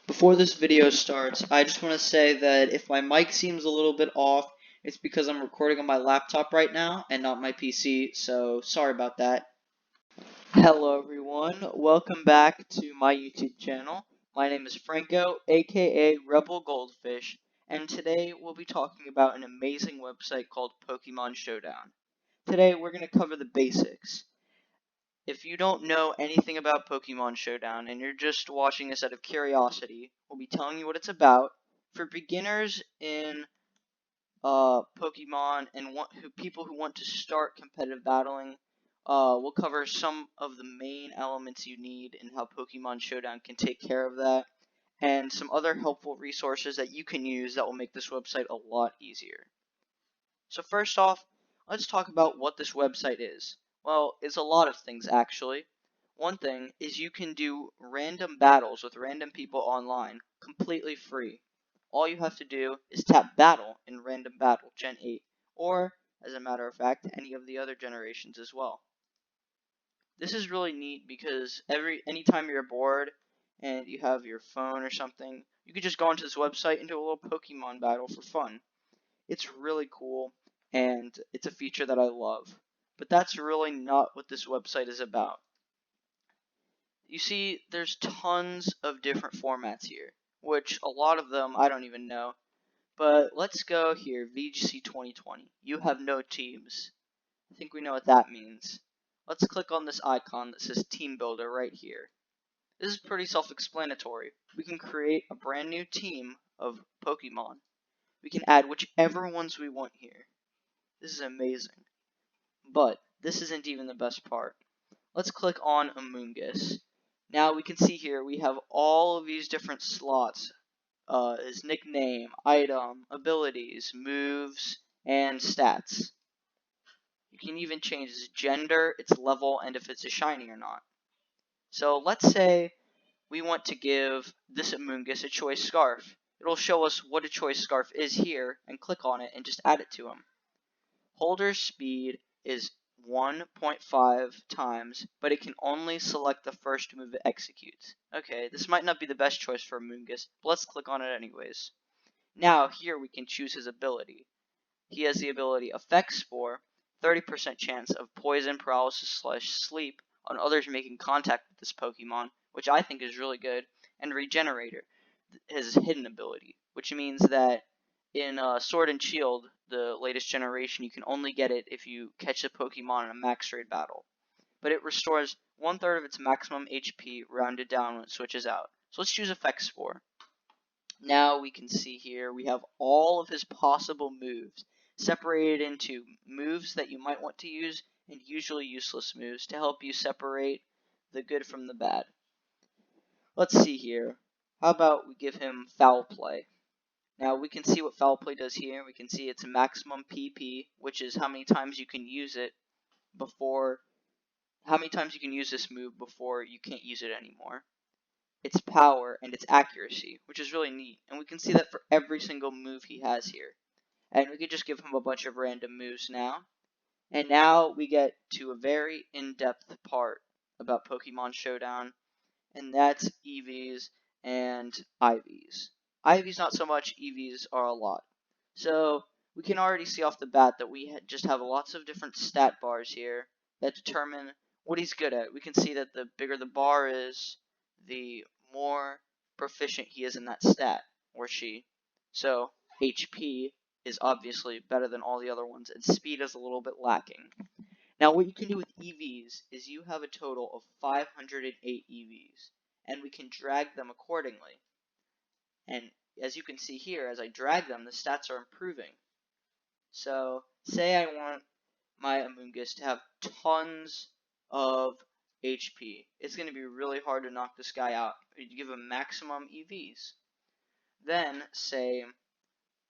Before this video starts, I just want to say that if my mic seems a little bit off, it's because I'm recording on my laptop right now and not my PC, so sorry about that. Hello everyone, welcome back to my YouTube channel. My name is Franco, aka Rebel Goldfish, and today we'll be talking about an amazing website called Pokémon Showdown. Today we're going to cover the basics. If you don't know anything about Pokémon Showdown and you're just watching this out of curiosity, we'll be telling you what it's about. For beginners in Pokemon and people who want to start competitive battling, we'll cover some of the main elements you need and how Pokemon Showdown can take care of that, and some other helpful resources that you can use that will make this website a lot easier. So first off, let's talk about what this website is. Well, it's a lot of things actually. One thing is you can do random battles with random people online, completely free. All you have to do is tap Battle in Random Battle Gen 8, or, as a matter of fact, any of the other generations as well. This is really neat because anytime you're bored and you have your phone or something, you could just go onto this website and do a little Pokemon battle for fun. It's really cool, and it's a feature that I love. But that's really not what this website is about. You see, there's tons of different formats here, which a lot of them I don't even know. But let's go here, VGC 2020. You have no teams. I think we know what that means. Let's click on this icon that says Team Builder right here. This is pretty self-explanatory. We can create a brand new team of Pokemon. We can add whichever ones we want here. This is amazing. But this isn't even the best part. Let's click on Amoonguss. Now we can see here we have all of these different slots. His nickname, item, abilities, moves, and stats. You can even change his gender, its level, and if it's a shiny or not. So let's say we want to give this Amoonguss a choice scarf. It'll show us what a choice scarf is here, and click on it and just add it to him. Holder's speed is 1.5 times, but it can only select the first move it executes. Okay, this might not be the best choice for Amoonguss, but let's click on it anyways. Now, here we can choose his ability. He has the ability Effect Spore, 30% chance of poison, paralysis / sleep on others making contact with this Pokemon, which I think is really good, and Regenerator, his hidden ability, which means that in Sword and Shield, the latest generation, you can only get it if you catch a Pokemon in a max raid battle. But it restores 1/3 of its maximum HP rounded down when it switches out. So let's choose Effect Spore. Now we can see here we have all of his possible moves separated into moves that you might want to use and usually useless moves to help you separate the good from the bad. Let's see here. How about we give him Foul Play? Now we can see what Foul Play does here. We can see its maximum PP, which is how many times you can use it how many times you can use this move before you can't use it anymore. Its power and its accuracy, which is really neat. And we can see that for every single move he has here. And we could just give him a bunch of random moves now. And now we get to a very in-depth part about Pokemon Showdown, and that's EVs and IVs. IVs not so much, EVs are a lot. So we can already see off the bat that we just have lots of different stat bars here that determine what he's good at. We can see that the bigger the bar is, the more proficient he is in that stat, or she. So HP is obviously better than all the other ones, and speed is a little bit lacking. Now what you can do with EVs is you have a total of 508 EVs, and we can drag them accordingly. And as you can see here, as I drag them, the stats are improving. So say I want my Amoonguss to have tons of HP. It's going to be really hard to knock this guy out. You give him maximum EVs. Then say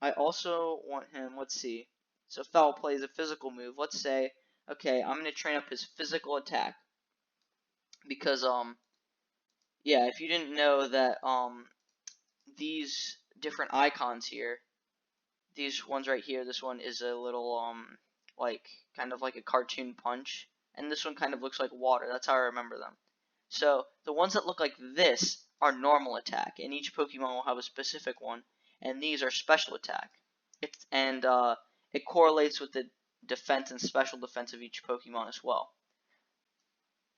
I also want him, let's see. So Foul Play is a physical move. Let's say, okay, I'm going to train up his physical attack. Because, yeah, if you didn't know that, these different icons here, these ones right here, this one is a little, like, kind of like a cartoon punch. And this one kind of looks like water. That's how I remember them. So the ones that look like this are normal attack, and each Pokemon will have a specific one, and these are special attack. It correlates with the defense and special defense of each Pokemon as well.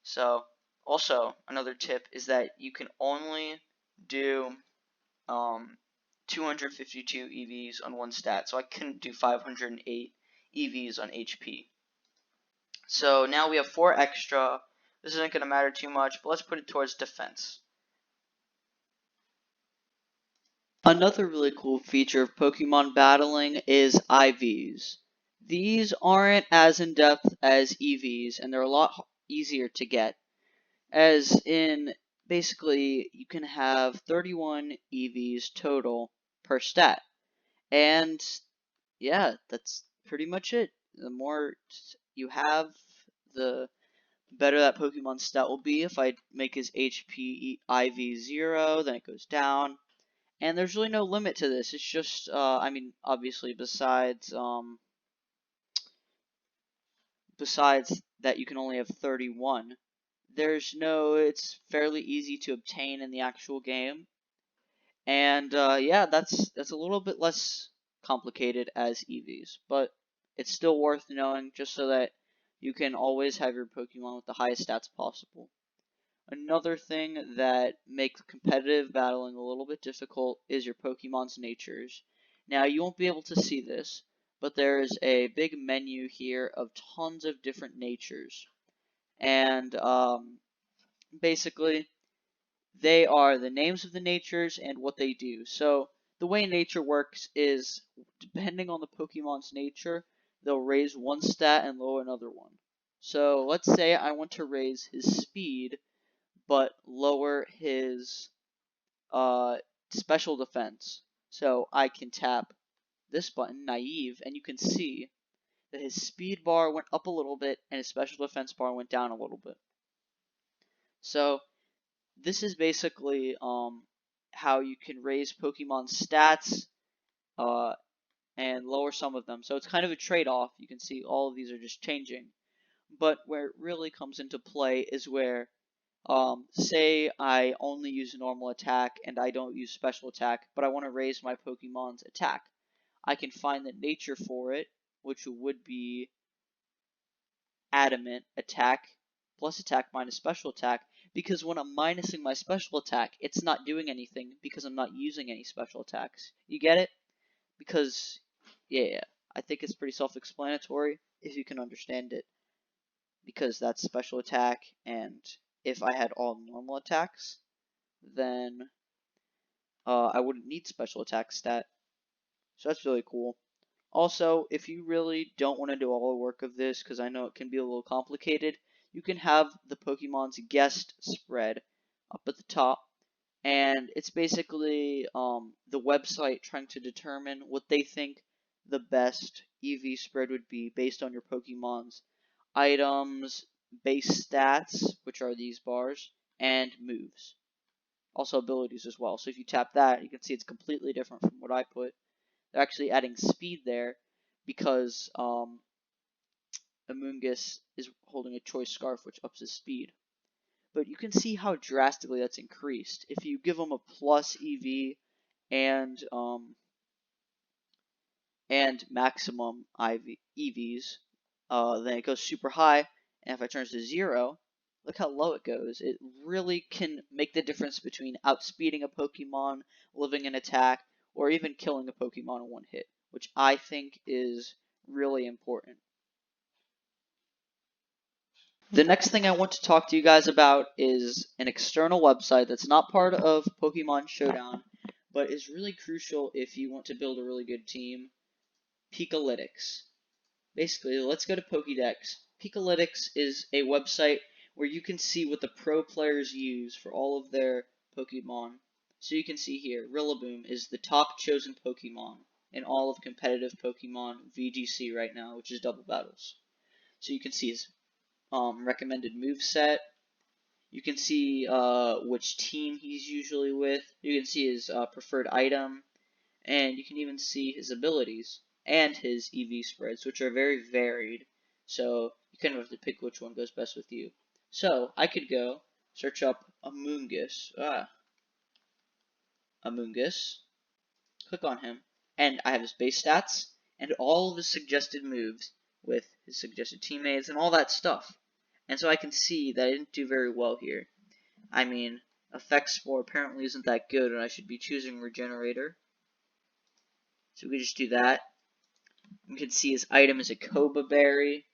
So also another tip is that you can only do 252 EVs on one stat, so I couldn't do 508 EVs on HP. So now we have 4 extra. This isn't going to matter too much, but let's put it towards defense. Another really cool feature of Pokemon battling is IVs. These aren't as in-depth as EVs, and they're a lot easier to get. As in, basically, you can have 31 EVs total per stat. And yeah, that's pretty much it. The more you have, the better that Pokemon stat will be. If I make his HP IV 0, then it goes down. And there's really no limit to this. It's just, I mean, obviously, besides that you can only have 31, it's fairly easy to obtain in the actual game. And, yeah, that's a little bit less complicated as EVs, but it's still worth knowing just so that you can always have your Pokemon with the highest stats possible. Another thing that makes competitive battling a little bit difficult is your Pokemon's natures. Now, you won't be able to see this, but there is a big menu here of tons of different natures. And basically, they are the names of the natures and what they do. So, the way nature works is, depending on the Pokemon's nature, they'll raise one stat and lower another one. So, let's say I want to raise his speed, but lower his special defense. So I can tap this button, Naive, and you can see that his speed bar went up a little bit and his special defense bar went down a little bit. So this is basically how you can raise Pokemon's stats and lower some of them. So it's kind of a trade-off. You can see all of these are just changing. But where it really comes into play is where say I only use normal attack and I don't use special attack, but I want to raise my Pokemon's attack. I can find the nature for it, which would be adamant attack plus attack minus special attack, because when I'm minusing my special attack, it's not doing anything because I'm not using any special attacks. You get it? Because, yeah, I think it's pretty self-explanatory if you can understand it. Because that's special attack, and if I had all normal attacks, then I wouldn't need special attack stat. So that's really cool. Also, if you really don't want to do all the work of this, because I know it can be a little complicated, you can have the Pokemon's guest spread up at the top, and it's basically the website trying to determine what they think the best EV spread would be based on your Pokemon's items, base stats, which are these bars, and moves. Also abilities as well. So if you tap that, you can see it's completely different from what I put. They're actually adding speed there because Amoonguss is holding a choice scarf, which ups his speed. But you can see how drastically that's increased. If you give him a plus EV and maximum EVs, then it goes super high. And if I turn it to 0, look how low it goes. It really can make the difference between outspeeding a Pokemon, living an attack, or even killing a Pokemon in one hit, which I think is really important. The next thing I want to talk to you guys about is an external website that's not part of Pokemon Showdown, but is really crucial if you want to build a really good team, Pikalytics. Basically, let's go to Pokédex. Pikalytics is a website where you can see what the pro players use for all of their Pokemon. So you can see here, Rillaboom is the top chosen Pokemon in all of competitive Pokemon VGC right now, which is double battles. So you can see his recommended moveset. You can see which team he's usually with. You can see his preferred item. And you can even see his abilities and his EV spreads, which are very varied. So you kind of have to pick which one goes best with you. So I could go search up Amoonguss. Amoonguss. Click on him, and I have his base stats and all of his suggested moves with his suggested teammates and all that stuff. And so I can see that I didn't do very well here. I mean, Effect Spore apparently isn't that good, and I should be choosing Regenerator. So we can just do that. We can see his item is a Koba Berry.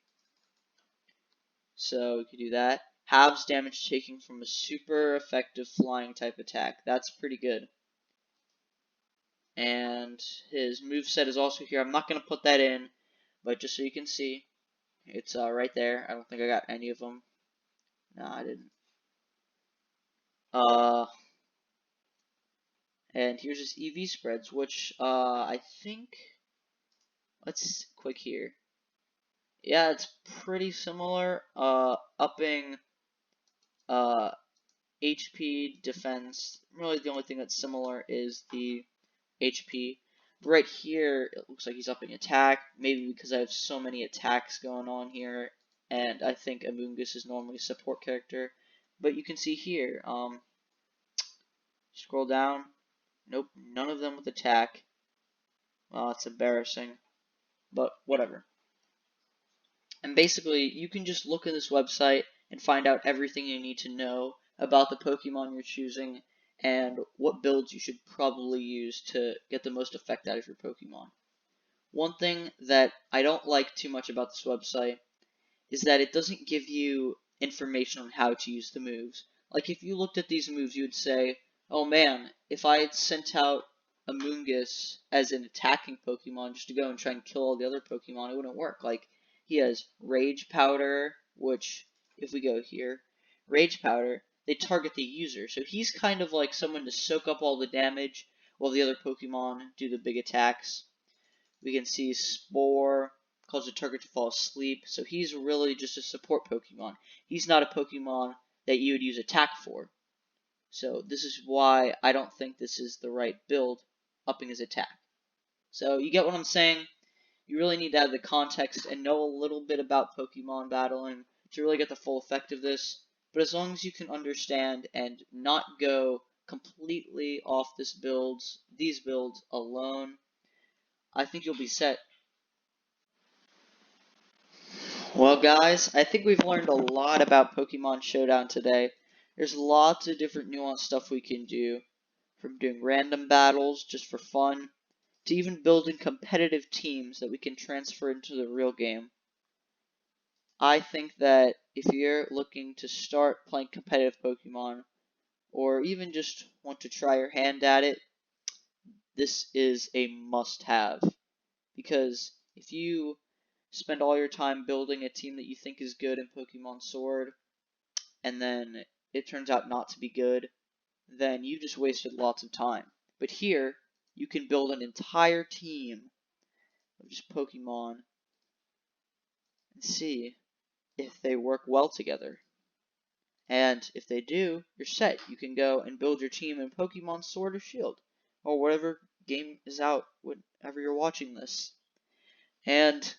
So we could do that. Halves damage taken from a super effective flying type attack. That's pretty good. And his moveset is also here. I'm not going to put that in, but just so you can see, it's right there. I don't think I got any of them. No, I didn't. And here's his EV spreads, which I think, let's quick here. Yeah, it's pretty similar. Upping HP, defense. Really, the only thing that's similar is the HP. Right here, it looks like he's upping attack. Maybe because I have so many attacks going on here, and I think Amoonguss is normally a support character. But you can see here, scroll down. Nope, none of them with attack. Well, it's embarrassing, but whatever. And basically, you can just look at this website and find out everything you need to know about the Pokemon you're choosing and what builds you should probably use to get the most effect out of your Pokemon. One thing that I don't like too much about this website is that it doesn't give you information on how to use the moves. Like, if you looked at these moves, you would say, oh man, if I had sent out Amoonguss as an attacking Pokemon just to go and try and kill all the other Pokemon, it wouldn't work. Like, he has Rage Powder, which, if we go here, Rage Powder, they target the user. So he's kind of like someone to soak up all the damage while the other Pokemon do the big attacks. We can see Spore causes the target to fall asleep, so he's really just a support Pokemon. He's not a Pokemon that you would use attack for. So this is why I don't think this is the right build, upping his attack. So you get what I'm saying? You really need to have the context and know a little bit about Pokemon battling to really get the full effect of this. But as long as you can understand and not go completely off these builds alone, I think you'll be set. Well, guys, I think we've learned a lot about Pokemon Showdown today. There's lots of different nuanced stuff we can do, from doing random battles just for fun, to even building competitive teams that we can transfer into the real game. I think that if you're looking to start playing competitive Pokemon, or even just want to try your hand at it, this is a must-have. Because if you spend all your time building a team that you think is good in Pokemon Sword, and then it turns out not to be good, then you just wasted lots of time. But here, you can build an entire team of just Pokemon and see if they work well together. And if they do, you're set. You can go and build your team in Pokemon Sword or Shield, or whatever game is out whenever you're watching this. And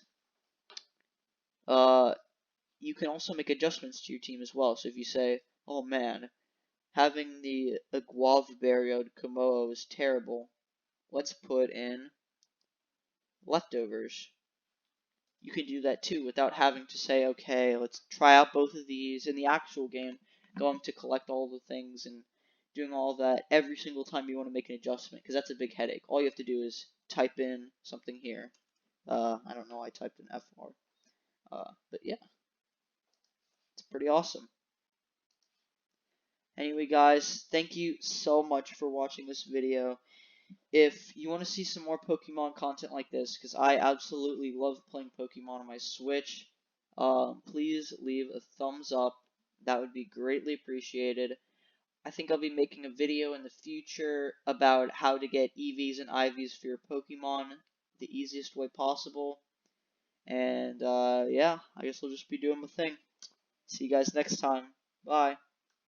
you can also make adjustments to your team as well. So if you say, oh man, having the Guavaberry Komodo is terrible, let's put in leftovers. You can do that too without having to say, okay, let's try out both of these in the actual game, going to collect all the things and doing all that every single time you want to make an adjustment, because that's a big headache. All you have to do is type in something here. I don't know, I typed in F4. But yeah. It's pretty awesome. Anyway, guys, thank you so much for watching this video. If you want to see some more Pokemon content like this, because I absolutely love playing Pokemon on my Switch, please leave a thumbs up. That would be greatly appreciated. I think I'll be making a video in the future about how to get EVs and IVs for your Pokemon the easiest way possible. And, yeah, I guess I'll just be doing my thing. See you guys next time. Bye.